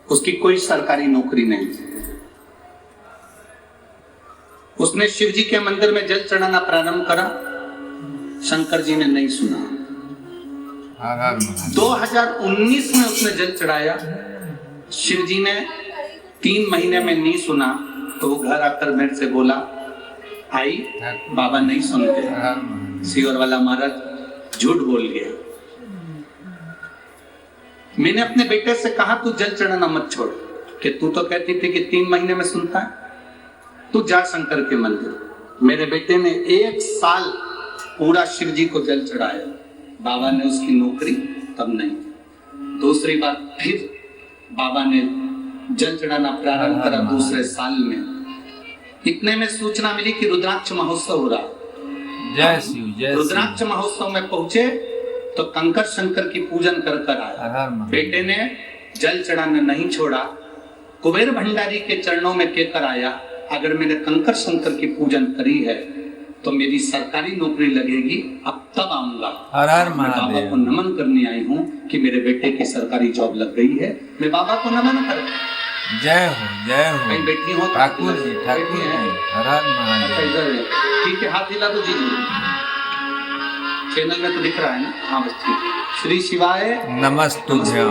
उसकी कोई सरकारी नौकरी नहीं। उसने शिव जी के मंदिर में जल चढ़ाना प्रारंभ करा, शंकर जी ने नहीं सुना। 2019 में उसने जल चढ़ाया, शिव जी ने 3 महीने में नहीं सुना, तो वो घर आकर मेरे से बोला, आई बाबा नहीं सुनते, सीवर वाला महाराज झूठ बोल गया। मैंने अपने बेटे से कहा तू जल चढ़ाना मत छोड़, कि तू तो कहती थी कि 3 महीने में सुनता है, तू जा शंकर के मंदिर। मेरे बेटे ने 1 साल पूरा शिव जी को जल चढ़ाया, बाबा ने उसकी नौकरी तब नहीं। दूसरी बार फिर बाबा ने जल चढ़ाना प्रारंभ करा दूसरे साल में। इतने में सूचना मिली कि रुद्राक्ष महोत्सव हो रहा। जय शिव जय रुद्राक्ष महोत्सव में पहुंचे तो कंकर शंकर की पूजन कर आया। बेटे ने जल चढ़ाना नहीं छोड़ा, कुबेर भंडारी के चरणों में कहकर आया, अगर मैंने कंकर शंकर की पूजन करी है तो मेरी सरकारी नौकरी लगेगी, अब तब आऊंगा। मैं बाबा को नमन करने आई हूँ कि मेरे बेटे की सरकारी जॉब लग गई है। मैं बाबा को नमन कर। जय हो कहीं बैठी हो ठाकुर जी हर हर महादेव। ठीक है, हाथ हिला दो जी। चैनल में तो दिख रहा है ना? हाँ बस ठीक। श्री शिवाय नमस्तुभ्यं।